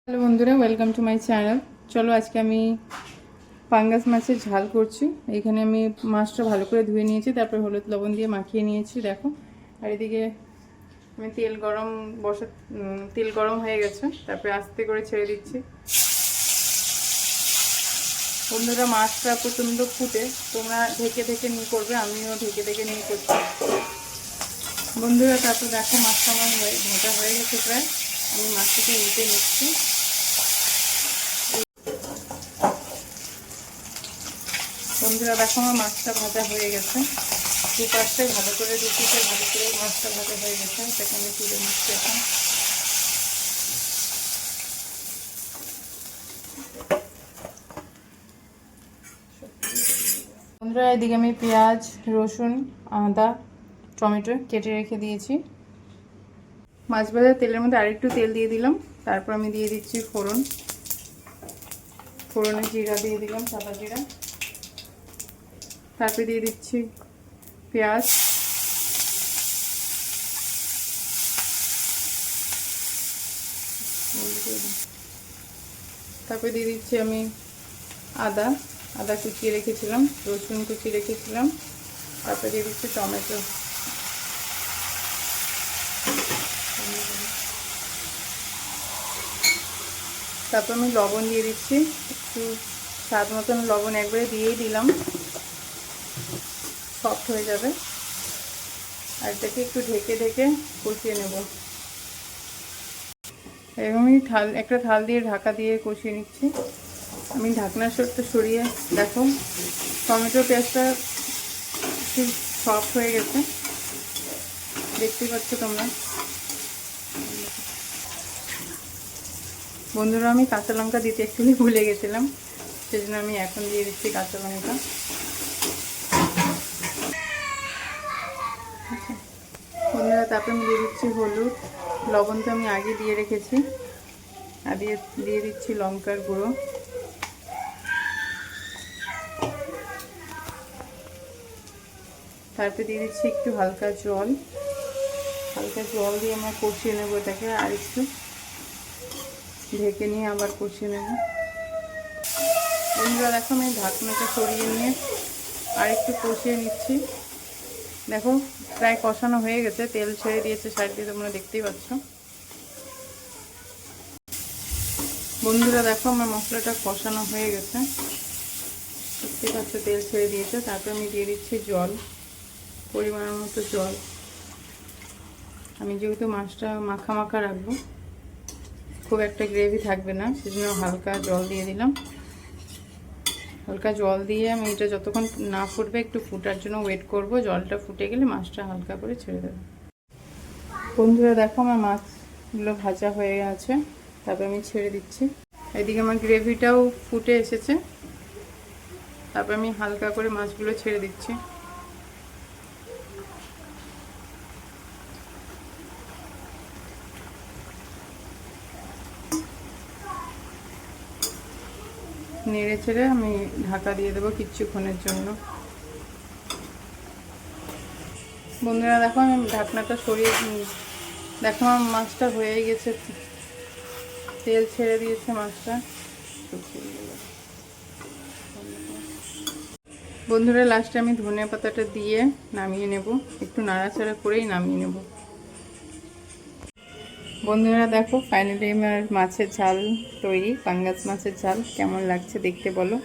Hello বন্ধুরা, welcome to my channel. চলো আজকে আমি পাঙ্গাস মাছের ঝাল করছি। এখানে আমি মাছটা ভালো করে ধুয়ে নিয়েছি, তারপর হলুদ লবণ দিয়ে মাখিয়ে নিয়েছি দেখো। আর এদিকে আমি তেল গরম হয়ে গেছে, তারপরে আস্তে করে ছেড়ে দিচ্ছি। বন্ধুরা, মাছটা প্রচণ্ড ফুটে, তোমরা ঢেকে ঢেকে নিয়ে করবে, আমিও ঢেকে ঢেকে নিয়ে করছি বন্ধুরা। তারপর দেখো মাছটা আমার ভাজা হয়ে গেছে প্রায়। আমি মাছটাকে উল্টে নিচ্ছি। বন্ধুরা দেখো আমার মাছটা ভাজা হয়ে গেছে, দুপাশটাই ভালো করে রুটিতে ভালো করে মাছটা ভাজা হয়ে গেছে। সেটা আমি তুলে নিচ্ছি এখন। বন্ধুরা এদিকে আমি পেঁয়াজ, রসুন, আদা, টমেটো কেটে রেখে দিয়েছি। মাছ ভাজার তেলের মধ্যে আরেকটু তেল দিয়ে দিলাম। তারপর আমি দিয়ে দিচ্ছি ফোড়নে জিরা দিয়ে দিলাম, সাদা জিরা। তারপরে দিয়ে দিচ্ছি পেঁয়াজ, তারপরে দিয়ে দিচ্ছি আমি আদা কুচিয়ে রেখেছিলাম, রসুন কুচিয়ে রেখেছিলাম। তারপরে দিয়ে দিচ্ছি টমেটো। তারপর আমি লবণ দিয়ে দিচ্ছি, একটু স্বাদ মতন লবণ একবারে দিয়েই দিলাম, সফট হয়ে যাবে। আর এটাকে একটু ঢেকে ঢেকে কষিয়ে নেব। এরকমই একটা থাল দিয়ে ঢাকা দিয়ে কষিয়ে নিচ্ছি। আমি ঢাকনার সরটা সরিয়ে দেখো টমেটো পেঁয়াজটা একটু সফট হয়ে গেছে, দেখতে পাচ্ছ তোমরা। বন্ধুরা আমি কাঁচা লঙ্কা দিতে একটু ভুলে গেছিলাম, সেজন্য আমি এখন দিয়ে দিচ্ছি কাঁচা লঙ্কা। বন্ধুরা তারপরে আমি দিয়ে দিচ্ছি হলুদ, লবণ তো আমি আগে দিয়ে রেখেছি। আর দিয়ে দিচ্ছি লঙ্কার গুঁড়ো। তারপরে দিয়ে দিচ্ছি একটু হালকা জল দিয়ে আমরা কষিয়ে নেবো এটাকে। আর একটু ঢেকে নিয়ে আবার কষিয়ে নেব। বন্ধুরা দেখো আমি ঢাকনাটা সরিয়ে নিয়ে আর একটু কষিয়ে নিচ্ছি। দেখো প্রায় কষানো হয়ে গেছে, তেল ছেড়ে দিয়েছে সাইড দিয়ে, তোমরা দেখতেই পাচ্ছ। বন্ধুরা দেখো আমার মশলাটা কষানো হয়ে গেছে, দেখতেই পাচ্ছ তেল ছেড়ে দিয়েছে। তারপর আমি দিয়ে দিচ্ছি জল, পরিমাণ মতো জল। আমি যেহেতু মাছটা মাখা মাখা রাখবো, খুব একটা গ্রেভি থাকবে না, সেজন্য হালকা জল দিয়ে দিলাম। হালকা জল দিয়ে আমি এটা যতক্ষণ না ফুটবে একটু ফুটার জন্য ওয়েট করব। জলটা ফুটে গেলে মাছটা হালকা করে ছেড়ে দেবো। বন্ধুরা দেখো আমার মাছগুলো ভাজা হয়ে গেছে, তারপর আমি ছেড়ে দিচ্ছি। এদিকে আমার গ্রেভিটাও ফুটে এসেছে, তারপর আমি হালকা করে মাছগুলো ছেড়ে দিচ্ছি। নেড়ে ছেড়ে আমি ঢাকা দিয়ে দেবো কিছুক্ষণের জন্য। বন্ধুরা দেখো আমি ঢাকনাটা সরিয়ে দেখো আমার মাছটা হয়ে গেছে, তেল ছেড়ে দিয়েছে মাছটা। বন্ধুরা লাস্টে আমি ধনে পাতাটা দিয়ে নামিয়ে নেব, একটু নাড়াচাড়া করেই নামিয়ে নেব। বন্ধুরা দেখো ফাইনালি আমার মাছের ঝাল তৈরি। পাঙ্গাস মাছের ঝাল কেমন লাগছে দেখতে বলো।